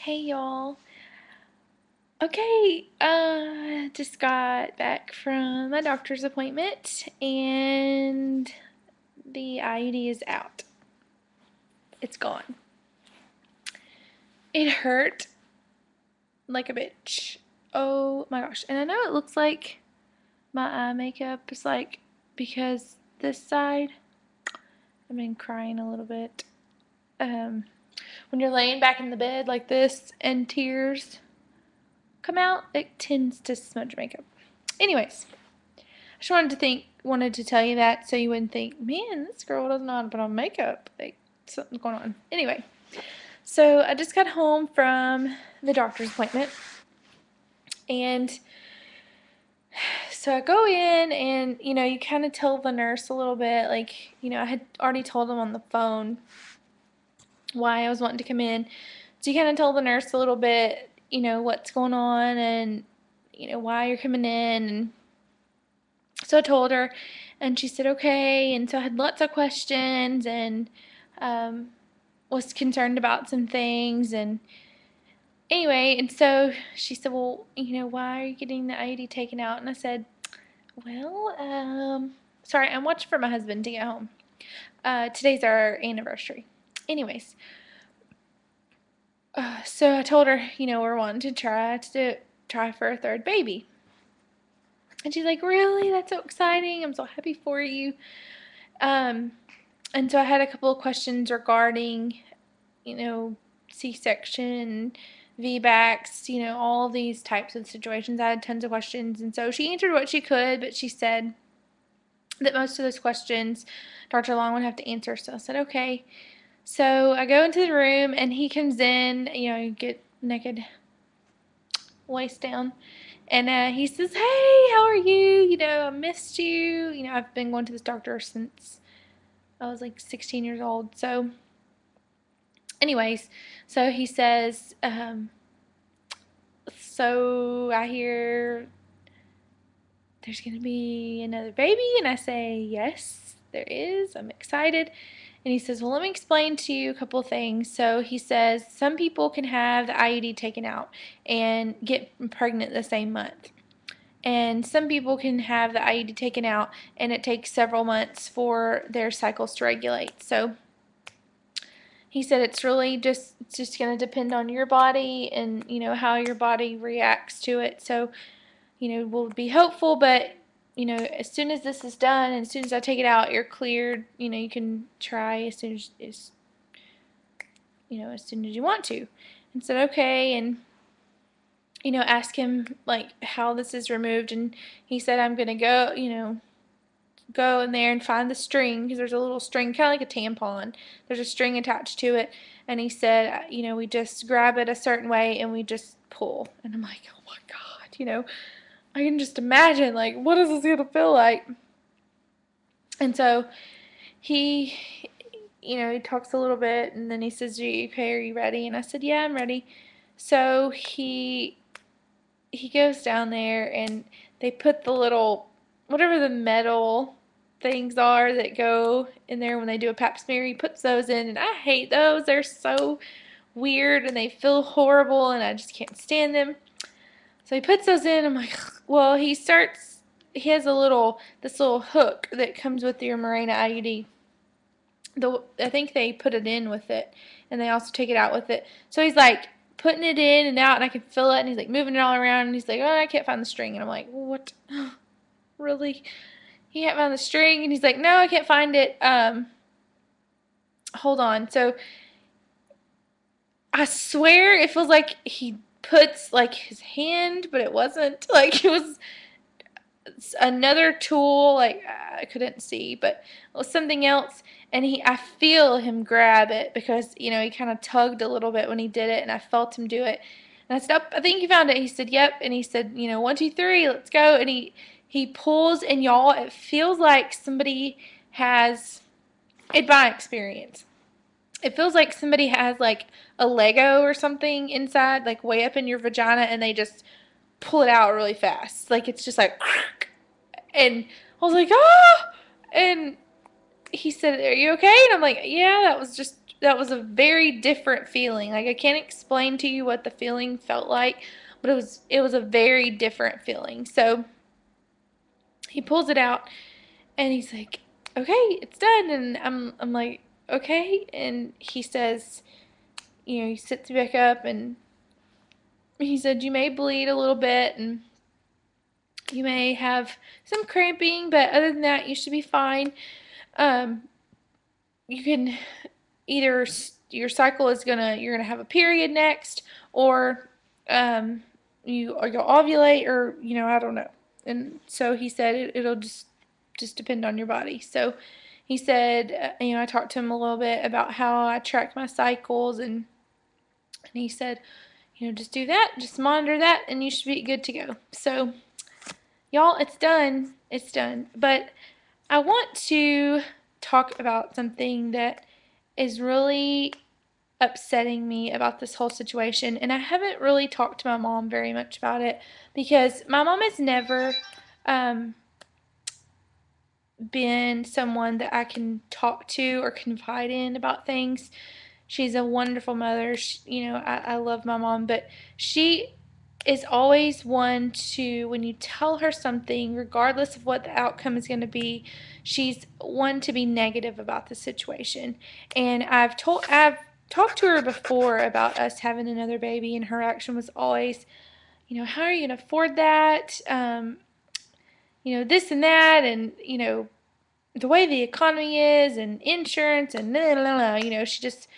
Hey y'all. Okay, just got back from my doctor's appointment and the IUD is out. It's gone. It hurt like a bitch. Oh my gosh. And I know it looks like my eye makeup is like because this side I've been crying a little bit. When you're laying back in the bed like this and tears come out, it tends to smudge makeup. Anyways, I just wanted to tell you that so you wouldn't think, man, this girl doesn't know how to put on makeup. Like something's going on. Anyway, so I just got home from the doctor's appointment, and so I go in, and you kind of tell the nurse a little bit, like I had already told them on the phone why I was wanting to come in. So you kind of tell the nurse a little bit, what's going on and why you're coming in. And so I told her, and she said okay. And so I had lots of questions and um, was concerned about some things. And anyway, and so she said, well, why are you getting the IUD taken out? And I said, well, sorry, I'm watching for my husband to get home. Today's our anniversary. Anyways, so I told her, we're wanting to try for a third baby. And she's like, really? That's so exciting. I'm so happy for you. Um, and so I had a couple of questions regarding, C-section, VBACs, all these types of situations. I had tons of questions. And so she answered what she could, but she said that most of those questions Dr. Long would have to answer. So I said, okay. So I go into the room, and he comes in, get naked, waist down. And he says, hey, how are you? I missed you. I've been going to this doctor since I was like 16 years old. So anyways, so he says, so I hear there's going to be another baby. And I say, yes, there is. I'm excited. And he says, well, let me explain to you a couple of things. So he says some people can have the IUD taken out and get pregnant the same month. And some people can have the IUD taken out and it takes several months for their cycles to regulate. So he said it's really just going to depend on your body and how your body reacts to it. So we'll be hopeful, but as soon as this is done and as soon as I take it out, you're cleared. You can try as soon as you want to. And said okay, and ask him like how this is removed, and he said I'm gonna go in there and find the string, because there's a little string, kind of like a tampon. There's a string attached to it, and he said, we just grab it a certain way and we just pull. And I'm like, oh my God, I can just imagine, like, what is this gonna feel like? And so he, he talks a little bit, and then he says, okay, are you ready? And I said, yeah, I'm ready. So he goes down there, and they put the little, whatever the metal things are that go in there when they do a pap smear, he puts those in, and I hate those. They're so weird, and they feel horrible, and I just can't stand them. So he puts those in. I'm like, well, he has this little hook that comes with your Mirena IUD. I think they put it in with it, and they also take it out with it. So he's like putting it in and out, and I can feel it, and he's like moving it all around, and he's like, oh, I can't find the string. And I'm like, what? Really? He can't find the string? And he's like, no, I can't find it. Hold on. So I swear it feels like he puts like his hand, but it wasn't. Like it was another tool, like I couldn't see, but it was something else. And I feel him grab it, because he kind of tugged a little bit when he did it, and I felt him do it. And I said, oh, I think you found it. He said, yep. And he said, 1, 2, 3, let's go. And he pulls, and y'all, it feels like somebody has, in my experience, it feels like somebody has like a Lego or something inside, like way up in your vagina, and they just pull it out really fast. Like it's just like, and I was like, ah! And he said, are you okay? And I'm like, yeah, that was just that was a very different feeling. Like, I can't explain to you what the feeling felt like, but it was a very different feeling. So he pulls it out and he's like, "Okay, it's done." And I'm like, "Okay." And he says, he sits back up and he said, "You may bleed a little bit and you may have some cramping, but other than that, you should be fine. Um, you can either your cycle is you're gonna have a period next, or you'll ovulate, or I don't know." And so he said it'll just depend on your body. So he said, I talked to him a little bit about how I track my cycles, and he said, just do that, just monitor that, and you should be good to go. So y'all, it's done. It's done. But I want to talk about something that is really upsetting me about this whole situation. And I haven't really talked to my mom very much about it because my mom has never been someone that I can talk to or confide in about things. She's a wonderful mother. I love my mom, but she is always one to, when you tell her something, regardless of what the outcome is going to be, she's one to be negative about the situation. And I've talked to her before about us having another baby, and her reaction was always, how are you going to afford that? This and that, and the way the economy is, and insurance, and blah, blah, blah. She just,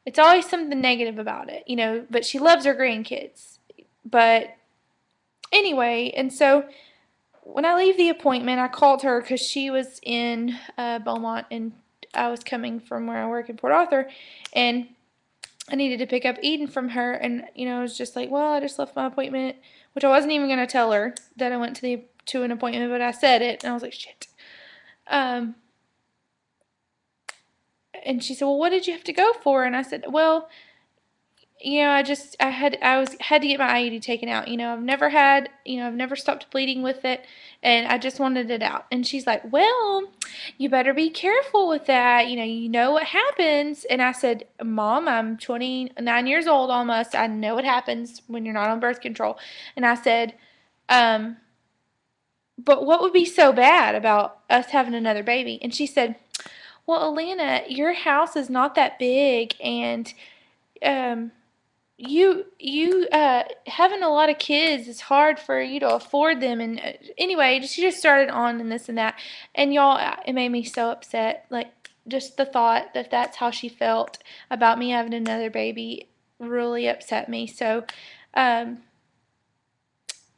it's always something negative about it, but she loves her grandkids. But anyway, and so when I leave the appointment, I called her because she was in Beaumont, and I was coming from where I work in Port Arthur, and I needed to pick up Eden from her, and I was just like, well, I just left my appointment, which I wasn't even going to tell her that I went to an appointment, but I said it, and I was like, shit. And she said, well, what did you have to go for? And I said, well, I had to get my IUD taken out. I've never stopped bleeding with it, and I just wanted it out. And she's like, well, you better be careful with that. You know what happens. And I said, Mom, I'm 29 years old almost. I know what happens when you're not on birth control. And I said, but what would be so bad about us having another baby? And she said, well, Alana, your house is not that big, and you having a lot of kids is hard for you to afford them. And anyway, she just started on and this and that, and y'all, it made me so upset. Like, just the thought that that's how she felt about me having another baby really upset me. So I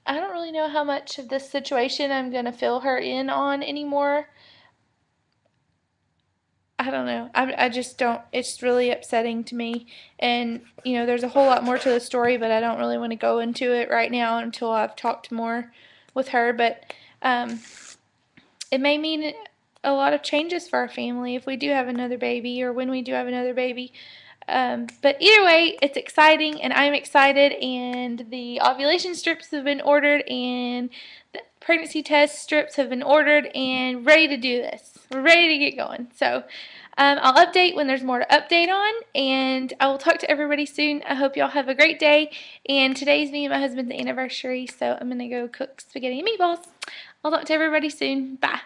don't really know how much of this situation I'm gonna fill her in on anymore. I don't know. I just don't. It's really upsetting to me. And, there's a whole lot more to the story, but I don't really want to go into it right now until I've talked more with her. But it may mean a lot of changes for our family if we do have another baby, or when we do have another baby. But either way, it's exciting, and I'm excited, and the ovulation strips have been ordered, and the pregnancy test strips have been ordered, and ready to do this. We're ready to get going. So I'll update when there's more to update on, and I will talk to everybody soon. I hope y'all have a great day, and today's me and my husband's anniversary, so I'm going to go cook spaghetti and meatballs. I'll talk to everybody soon. Bye.